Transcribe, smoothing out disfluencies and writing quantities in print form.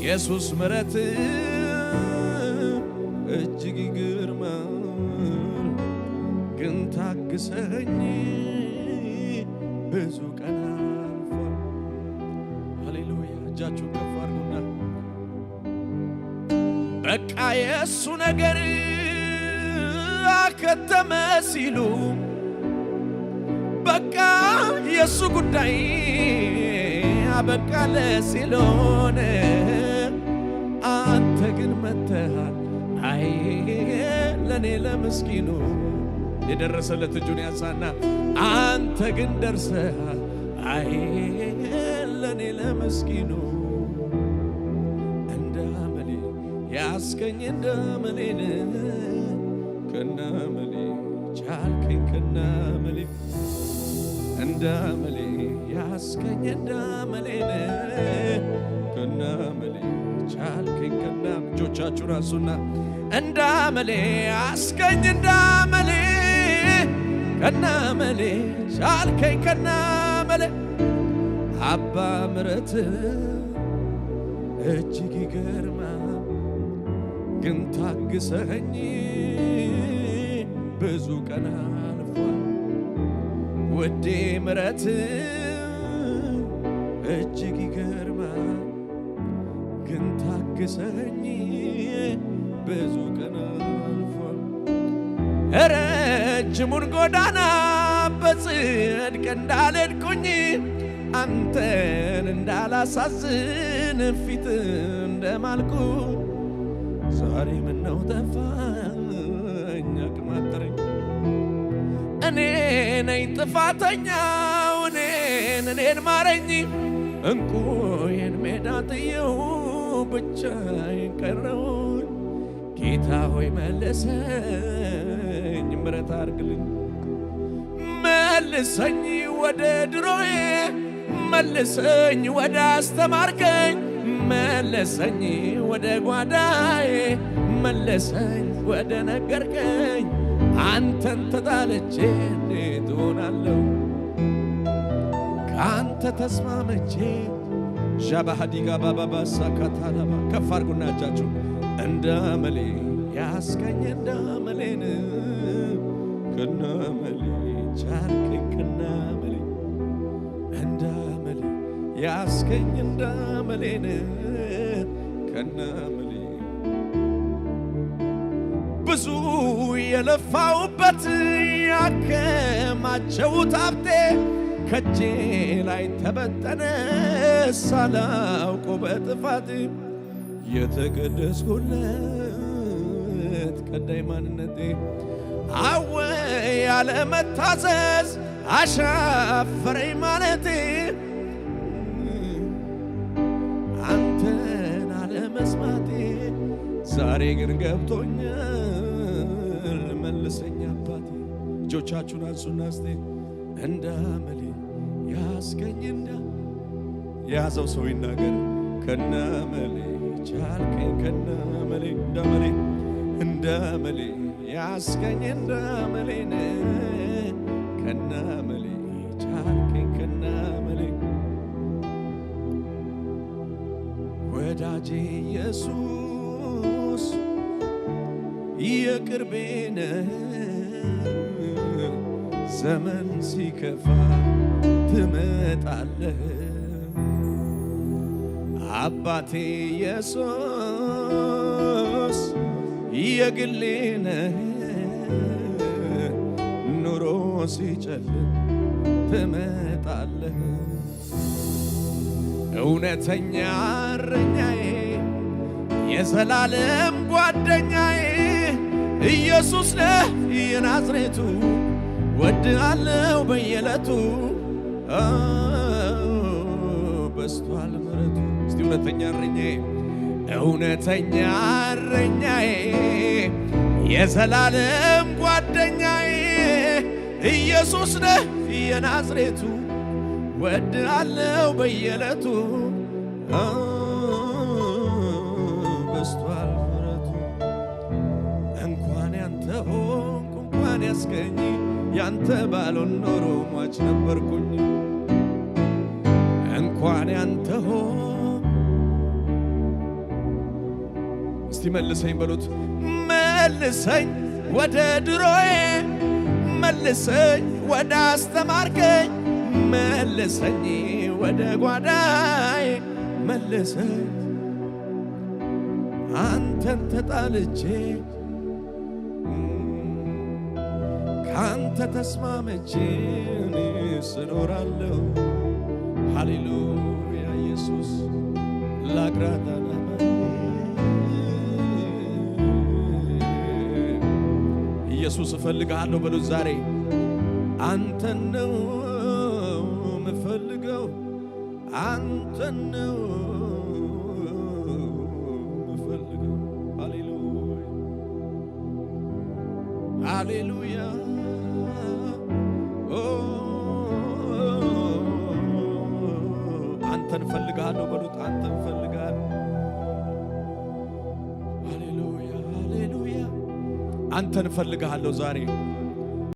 ኢየሱስ ምሕረት እጅግ ይገርማል ግን ታግሰኝ ብዙ ቀን አልፏል። ሃሌሉያ እጃችሁን ከፍ አድርጉና በቃ የእሱ ነገር አከተመ ሲሉ በቃ የእሱ ጉዳይ አበቃለ ሲሎን አንተ ግን መተሃል አይ ለኔ ለምስኪኑ የደረሰለት እጁን ያሳና አንተ ግን ደርሰሃል አይ ለኔ ለምስኪኑ እንዳመሌ ያስገኝ እንዳመሌን ከናመሌ ቻልከኝ ከናመሌ እንዳመሌ ያስገኝ እንዳመሌን ከናመሌ ቻልከኝ ከና እጆቻችሁን አንሱና እንዳመሌ ያስገኝ እንዳመሌ ከናመሌ ቻልከኝ ከናመሌ አባ ምሕረት እጅግ ይገርማል ግን ታግሰኝ ብዙ ቀን አልፏል። ውዴ ምሕረት እጅግ ይገርማል ግን ታግሰኝ ብዙ ቀን አልፏል። ረጅሙን ጎዳና በጽድቅ እንዳልሄድኩኝ አንተን እንዳላሳዝን ፊት እንደማልኩ ዛሬ ምነው ጠፋኝ አቅም አጠረኝ። እኔ ነኝ ጥፋተኛው እኔን ማረኝ እንቁዬን ሜዳ ጥየው ብቻዬን ቀረሁኝ። ጌታ ሆይ መልሰኝ ምሕረት አድርግልኝ መልሰኝ ወደ ድሮዬ መልሰኝ ወደ አስተማርከኝ መለሰኝ ወደ ጓዳዬ መለሰኝ ወደ ነገርከኝ አንተን ተጣልቼ እንዴት ሆናለሁ ከአንተ ተስማምቼ ዣባሃዲጋ ባባባሳ ካታላባ ከፍ አድርጉና እጃችሁ እንዳመሌ ያስገኝ እንዳመሌን ከናመሌ ቻልከኝ ከናመሌ እንዳመሌ ያስገኝ እንዳመሌን ከናመሌ ብዙ የለፋውበት ያከማቸውት ሀብቴ ከጄ ላይ ተበተነ ሳላውቀው በጥፋት የተቀደስኩለት ቀዳይ ማንነቴ አወ ያለመታዘዝ አሻፈረኝ ማለቴ አንተን አለመስማቴ ዛሬ ግን ገብቶኛል መልሰኝ አባቴ። እጆቻችሁን አንሱና እስቲ እንዳመሌ ያስገኝ የያዘው ሰው ይናገር ከናመሌ ቻልከኝ ከናመሌ እንዳመሌ ያስገኝ እንዳመሌን ከናመሌ ቻልከኝ ከናመሌ ወዳጄ ኢየሱስ የቅርቤ ነህ ዘመን ሲከፋ ትመጣለህ አባቴ ኢየሱስ የግሌ ነህ ኑሮ ሲጨልም ትመጣለህ እውነተኛ እረኛዬ የዘላለም ጓደኛዬ ኢየሱስ ነህ የናዝሬቱ ወድሃለው በየዕለቱ በስቷል ምሕረቱ። እስቲ እውነተኛ እረኛዬ እውነተኛ እረኛዬ የዘላለም ጓደኛዬ ኢየሱስ ነህ የናዝሬቱ ወድሃለው በየዕለቱ በስቷል ምሕረቱ። እንኳን ያንተ ሆንኩ እንኳን ያስገኝ ያንተ ባልሆን ኖሮ ሟች ነበርኩኝ። እንኳን ያንተ ሆንኩ እስቲ መልሰኝ በሉት። መልሰኝ ወደ ድሮዬ፣ መልሰኝ ወደ አስተማርከኝ፣ መልሰኝ ወደ ጓዳዬ፣ መልሰኝ አንተን ተጣልቼ ካንተ ተስማምቼ እኔስ እኖራለሁ። ሃሌሉያ ኢየሱስ ላግራታና ኢየሱስ እፈልግሃለሁ በሉት ዛሬ። አንተን ነው ምፈልገው፣ አንተን ነው ምፈልገው። ሃሌሉያ ሃሌሉያ አንተን እፈልግሃለሁ በሉት። አንተን እፈልግሃለሁ። ሃሌሉያ ሃሌሉያ አንተን እፈልግሃለሁ ዛሬ